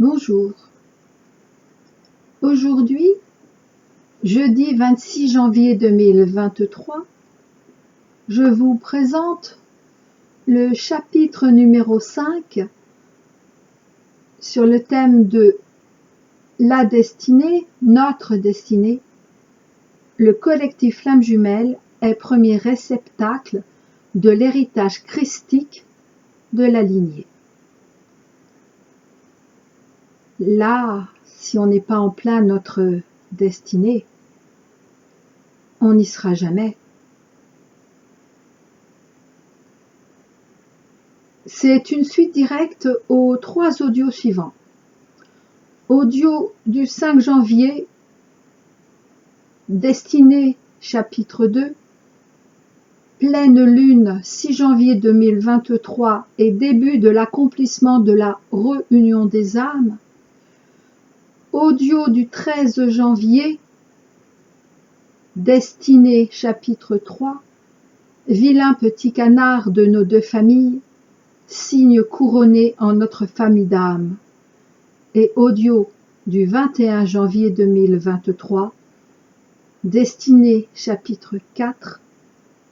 Bonjour. Aujourd'hui, jeudi 26 janvier 2023, je vous présente le chapitre numéro 5 sur le thème de la destinée, notre destinée. Le collectif Flammes Jumelles est premier réceptacle de l'héritage christique de la lignée. Là, si on n'est pas en plein notre destinée, on n'y sera jamais. C'est une suite directe aux 3 audios suivants. Audio du 5 janvier, Destinée, chapitre 2, Pleine lune, 6 janvier 2023 et début de l'accomplissement de la réunion des âmes. Audio du 13 janvier, Destinée, chapitre 3, Vilain petit canard de nos deux familles, signe couronné en notre famille d'âmes. Et audio du 21 janvier 2023, Destinée, chapitre 4,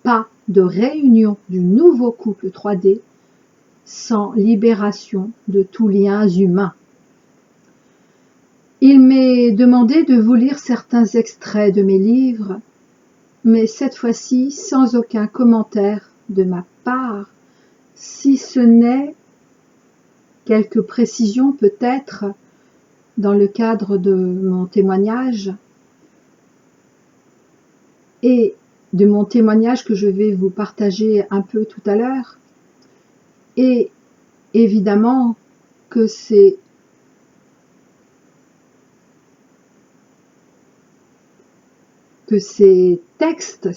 Pas de réunion du nouveau couple 3D sans libération de tous liens humains. Il m'est demandé de vous lire certains extraits de mes livres, mais cette fois-ci sans aucun commentaire de ma part, si ce n'est quelques précisions peut-être dans le cadre de mon témoignage et de mon témoignage que je vais vous partager un peu tout à l'heure. Et évidemment que ces textes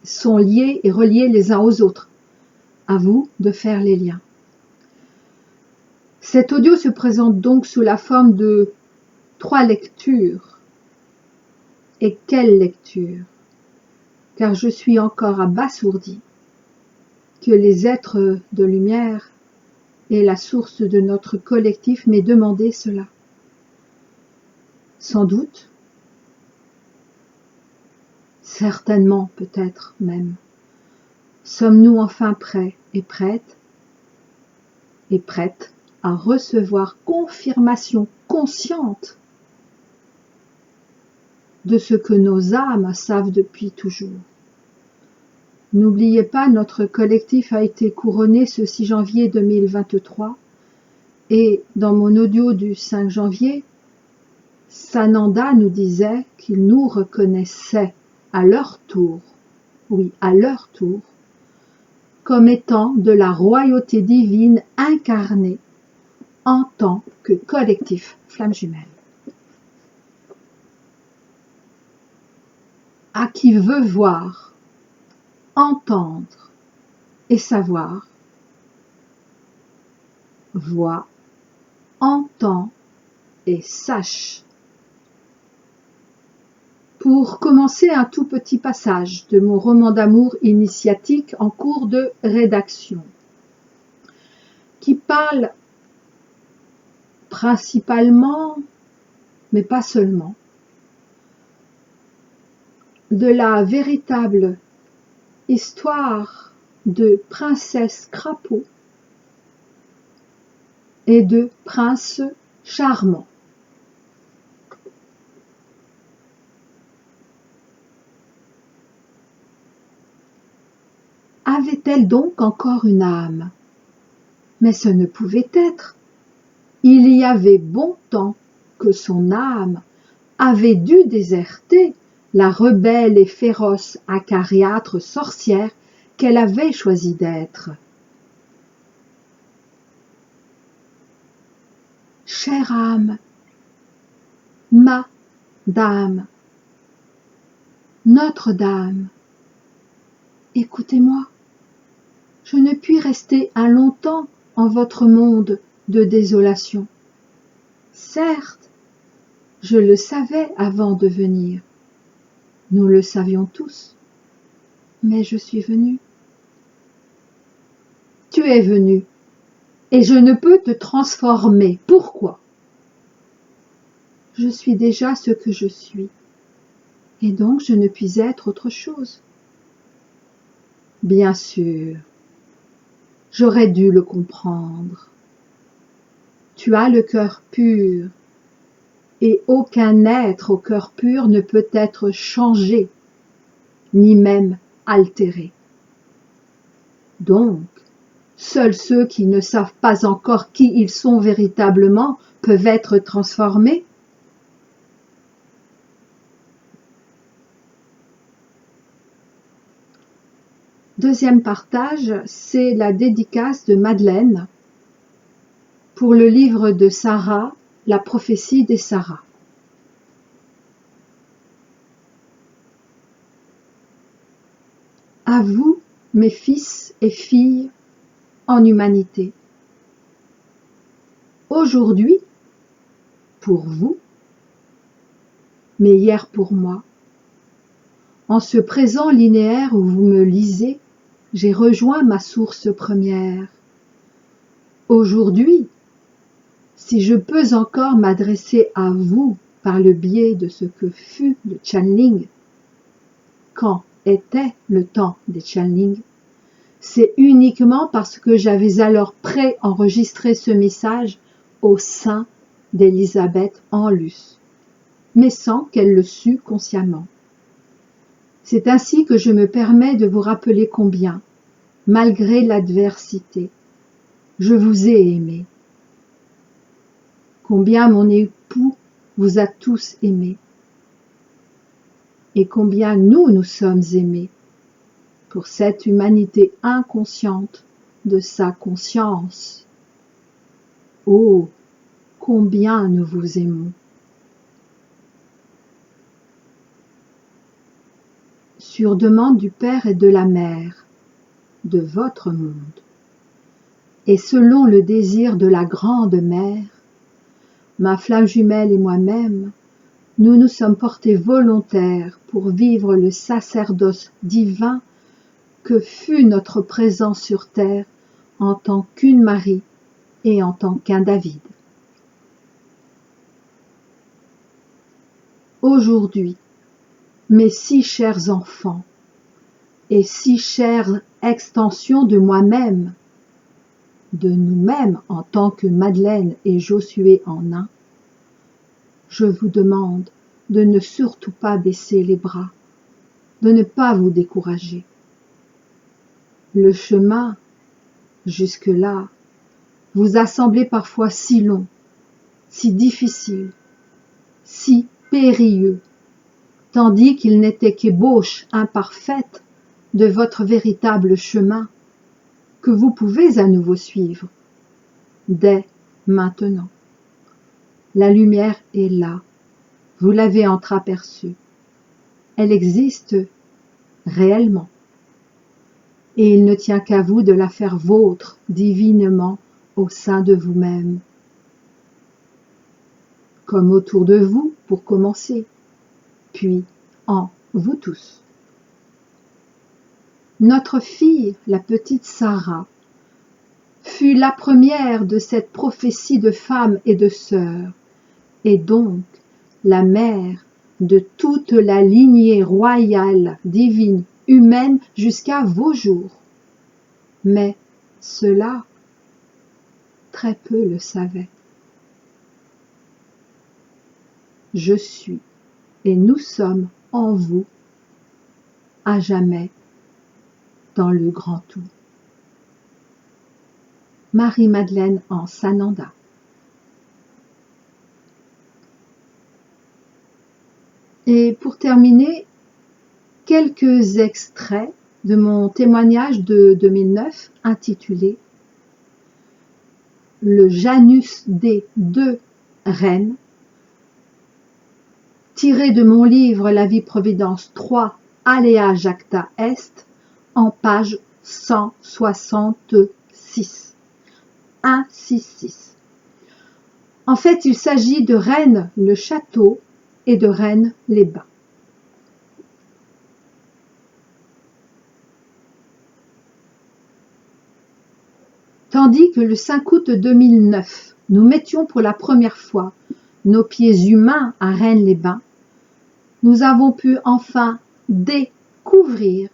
sont liés et reliés les uns aux autres. À vous de faire les liens. Cet audio se présente donc sous la forme de 3 lectures. Et quelle lecture? Car je suis encore abasourdi que les êtres de lumière et la source de notre collectif m'aient demandé cela. Sans doute, certainement peut-être même, sommes-nous enfin prêts et prêtes à recevoir confirmation consciente de ce que nos âmes savent depuis toujours. N'oubliez pas, notre collectif a été couronné ce 6 janvier 2023 et dans mon audio du 5 janvier, Sananda nous disait qu'ils nous reconnaissaient à leur tour, oui, à leur tour, comme étant de la royauté divine incarnée en tant que collectif Flammes Jumelles. À qui veut voir, entendre et savoir, voit, entend et sache. Pour commencer, un tout petit passage de mon roman d'amour initiatique en cours de rédaction, qui parle principalement, mais pas seulement, de la véritable histoire de princesse Crapaud et de prince charmant. Avait-elle donc encore une âme? Mais ce ne pouvait être. Il y avait bon temps que son âme avait dû déserter la rebelle et féroce acariâtre sorcière qu'elle avait choisi d'être. Chère âme, ma dame, Notre-Dame, écoutez-moi, je ne puis rester un longtemps en votre monde de désolation. Certes, je le savais avant de venir, nous le savions tous, mais je suis venue. Tu es venu, et je ne peux te transformer. Pourquoi? Je suis déjà ce que je suis, et donc je ne puis être autre chose. Bien sûr, j'aurais dû le comprendre. Tu as le cœur pur, et aucun être au cœur pur ne peut être changé, ni même altéré. Donc, seuls ceux qui ne savent pas encore qui ils sont véritablement peuvent être transformés. Deuxième partage, c'est la dédicace de Madeleine pour le livre de Sarah, La prophétie des Sarah. À vous, mes fils et filles, en humanité. Aujourd'hui, pour vous, mais hier pour moi. En ce présent linéaire où vous me lisez, j'ai rejoint ma source première. Aujourd'hui, si je peux encore m'adresser à vous par le biais de ce que fut le channeling, quand était le temps des channelings, c'est uniquement parce que j'avais alors pré-enregistré ce message au sein d'Elisabeth Anlus, mais sans qu'elle le sût consciemment. C'est ainsi que je me permets de vous rappeler combien, malgré l'adversité, je vous ai aimé, combien mon époux vous a tous aimés, et combien nous sommes aimés pour cette humanité inconsciente de sa conscience. Oh, combien nous vous aimons! Sur demande du Père et de la Mère, de votre monde, et selon le désir de la Grande Mère, ma flamme jumelle et moi-même, nous nous sommes portés volontaires pour vivre le sacerdoce divin que fut notre présence sur terre en tant qu'une Marie et en tant qu'un David. Aujourd'hui, mes si chers enfants et si chères extensions de moi-même, de nous-mêmes en tant que Madeleine et Josué en un, je vous demande de ne surtout pas baisser les bras, de ne pas vous décourager. Le chemin, jusque-là, vous a semblé parfois si long, si difficile, si périlleux, tandis qu'il n'était qu'ébauche imparfaite de votre véritable chemin, que vous pouvez à nouveau suivre, dès maintenant. La lumière est là, vous l'avez entreaperçue, elle existe réellement. Et il ne tient qu'à vous de la faire vôtre divinement au sein de vous-même. Comme autour de vous pour commencer, puis en vous tous. Notre fille, la petite Sarah, fut la première de cette prophétie de femmes et de sœurs, et donc la mère de toute la lignée royale, divine, humaine jusqu'à vos jours. Mais cela, très peu le savaient. Je suis et nous sommes en vous, à jamais, dans le grand tout. Marie-Madeleine en Sananda. Et pour terminer, quelques extraits de mon témoignage de 2009 intitulé « Le Janus des deux reines », tiré de mon livre La vie providence 3 Alea Jacta Est, en page 166. 166. En fait, il s'agit de Rennes le château et de Rennes les bains. Tandis que le 5 août 2009, nous mettions pour la première fois nos pieds humains à Rennes-les-Bains, nous avons pu enfin découvrir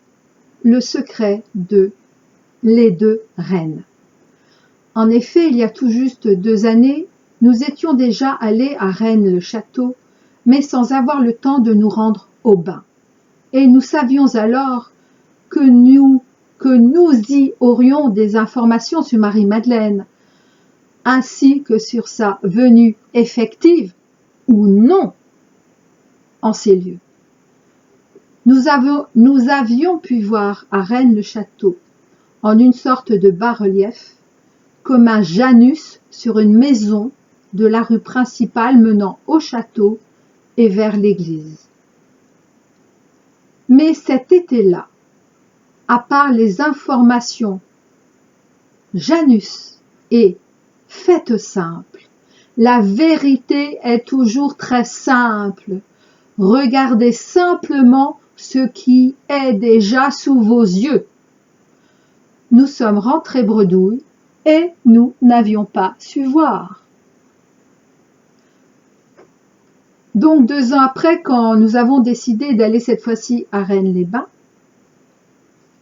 le secret de les deux reines. En effet, il y a tout juste 2 années, nous étions déjà allés à Rennes-le-Château, mais sans avoir le temps de nous rendre au bain. Et nous savions alors que nous y aurions des informations sur Marie-Madeleine, ainsi que sur sa venue effective ou non en ces lieux. Nous avions pu voir à Rennes-le-Château, en une sorte de bas-relief, comme un Janus sur une maison de la rue principale menant au château et vers l'église. Mais cet été-là, à part les informations Janus et faites simple, la vérité est toujours très simple. Regardez simplement ce qui est déjà sous vos yeux. Nous sommes rentrés bredouilles et nous n'avions pas su voir. Donc 2 ans après, quand nous avons décidé d'aller cette fois-ci à Rennes-les-Bains,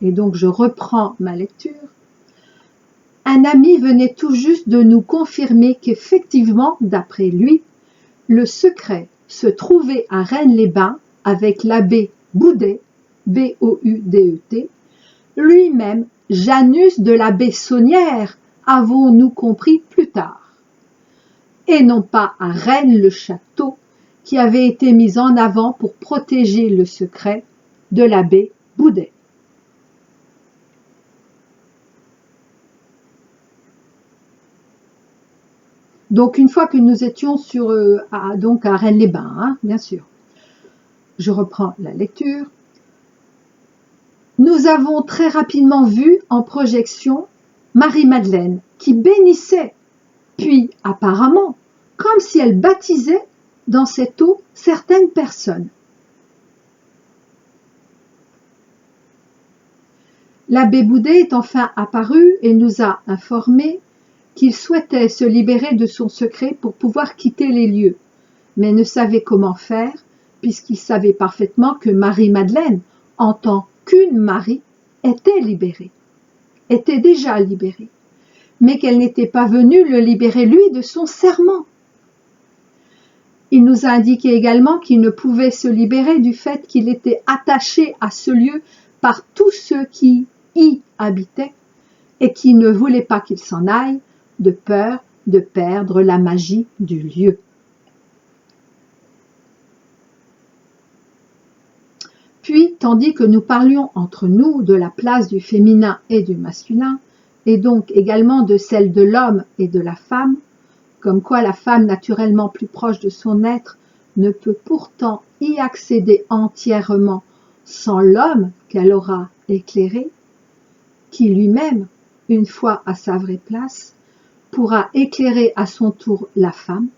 et donc je reprends ma lecture, un ami venait tout juste de nous confirmer qu'effectivement, d'après lui, le secret se trouvait à Rennes-les-Bains avec l'abbé Boudet, B-O-U-D-E-T, lui-même Janus de la Bessonnière, avons-nous compris plus tard, et non pas à Rennes-le-Château, qui avait été mis en avant pour protéger le secret de l'abbé Boudet. Donc une fois que nous étions à Rennes-les-Bains, bien sûr, je reprends la lecture. Nous avons très rapidement vu en projection Marie-Madeleine qui bénissait, puis apparemment, comme si elle baptisait dans cette eau certaines personnes. L'abbé Boudet est enfin apparu et nous a informé qu'il souhaitait se libérer de son secret pour pouvoir quitter les lieux, mais ne savait comment faire, puisqu'il savait parfaitement que Marie-Madeleine, en tant qu'une Marie, était déjà libérée, mais qu'elle n'était pas venue le libérer lui de son serment. Il nous a indiqué également qu'il ne pouvait se libérer du fait qu'il était attaché à ce lieu par tous ceux qui y habitaient et qui ne voulaient pas qu'il s'en aille, de peur de perdre la magie du lieu. Puis, tandis que nous parlions entre nous de la place du féminin et du masculin, et donc également de celle de l'homme et de la femme, comme quoi la femme naturellement plus proche de son être ne peut pourtant y accéder entièrement sans l'homme qu'elle aura éclairé, qui lui-même, une fois à sa vraie place, pourra éclairer à son tour la femme,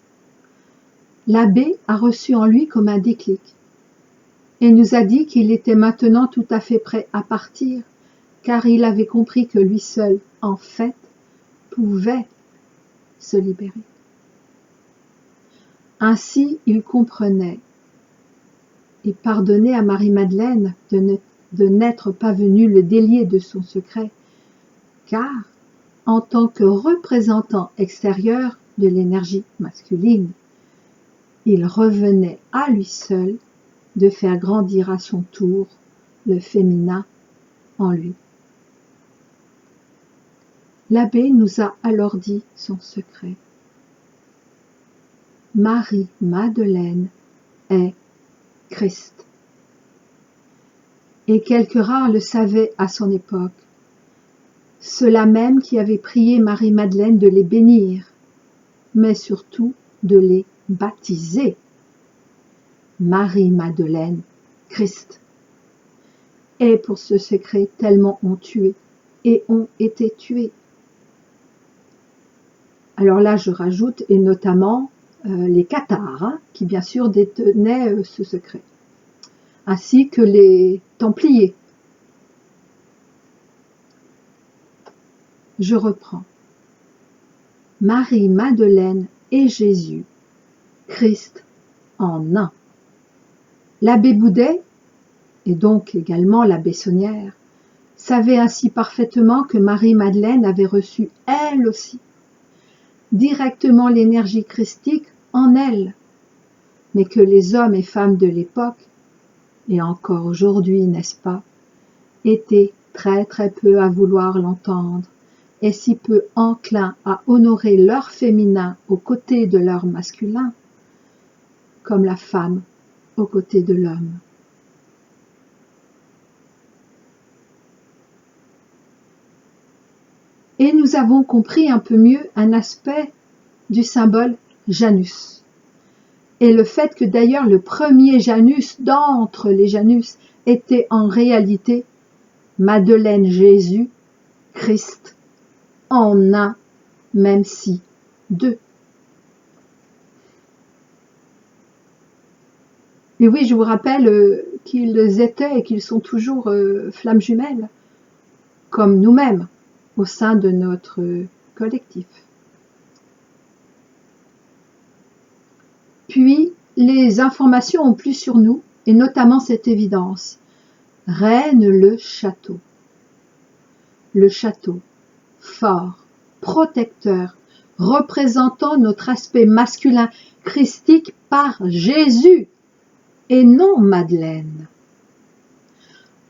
l'abbé a reçu en lui comme un déclic et nous a dit qu'il était maintenant tout à fait prêt à partir, car il avait compris que lui seul, en fait, pouvait se libérer. Ainsi, il comprenait et pardonnait à Marie-Madeleine de n'être pas venue le délier de son secret, car, en tant que représentant extérieur de l'énergie masculine, il revenait à lui seul de faire grandir à son tour le féminin en lui. L'abbé nous a alors dit son secret. Marie-Madeleine est Christ. Et quelques rares le savaient à son époque, ceux-là même qui avaient prié Marie-Madeleine de les bénir, mais surtout de les baptiser. Marie-Madeleine, Christ. Et pour ce secret, tellement ont tué et ont été tués. Alors là, je rajoute, et notamment les cathares, qui bien sûr détenaient ce secret, ainsi que les Templiers. Je reprends. Marie-Madeleine et Jésus Christ en un. L'abbé Boudet, et donc également la Bessonnière, savait ainsi parfaitement que Marie-Madeleine avait reçu, elle aussi, directement l'énergie christique en elle, mais que les hommes et femmes de l'époque, et encore aujourd'hui, n'est-ce pas, étaient très très peu à vouloir l'entendre, et si peu enclins à honorer leur féminin aux côtés de leur masculin, comme la femme aux côtés de l'homme. Et nous avons compris un peu mieux un aspect du symbole Janus. Et le fait que d'ailleurs le premier Janus d'entre les Janus était en réalité Madeleine Jésus, Christ, en un, même si deux. Et oui, je vous rappelle qu'ils étaient et qu'ils sont toujours flammes jumelles, comme nous-mêmes, au sein de notre collectif. Puis, les informations ont plu sur nous, et notamment cette évidence. Règne le château. Le château, fort, protecteur, représentant notre aspect masculin christique par Jésus, et non Madeleine.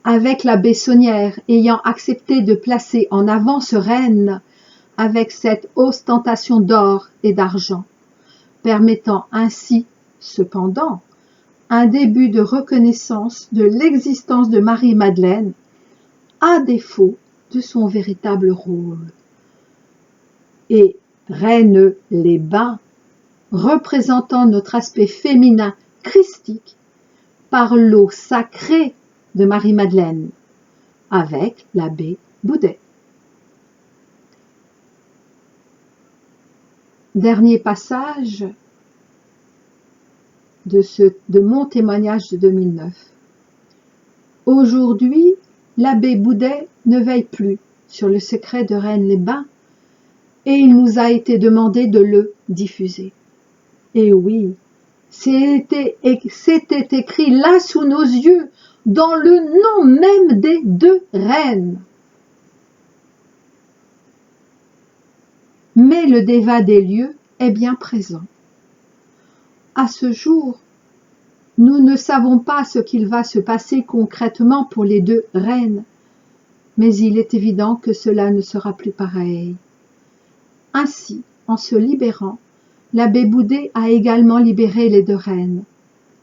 Avec la Bessonnière ayant accepté de placer en avant ce renne avec cette ostentation d'or et d'argent, permettant ainsi, cependant, un début de reconnaissance de l'existence de Marie-Madeleine, à défaut de son véritable rôle. Et Reine les Bains, représentant notre aspect féminin christique, par l'eau sacrée de Marie-Madeleine, avec l'abbé Boudet. Dernier passage de mon témoignage de 2009. Aujourd'hui, l'abbé Boudet ne veille plus sur le secret de Rennes-les-Bains et il nous a été demandé de le diffuser. Et oui, c'était écrit là sous nos yeux, dans le nom même des deux reines. Mais le débat des lieux est bien présent. À ce jour, nous ne savons pas ce qu'il va se passer concrètement pour les deux reines, mais il est évident que cela ne sera plus pareil. Ainsi, en se libérant, l'abbé Boudet a également libéré les deux reines,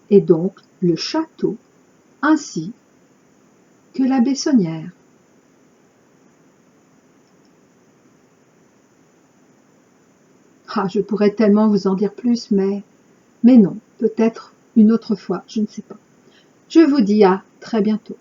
et donc le château, ainsi que la Bessonnière. Ah, je pourrais tellement vous en dire plus, mais non, peut-être une autre fois, je ne sais pas. Je vous dis à très bientôt.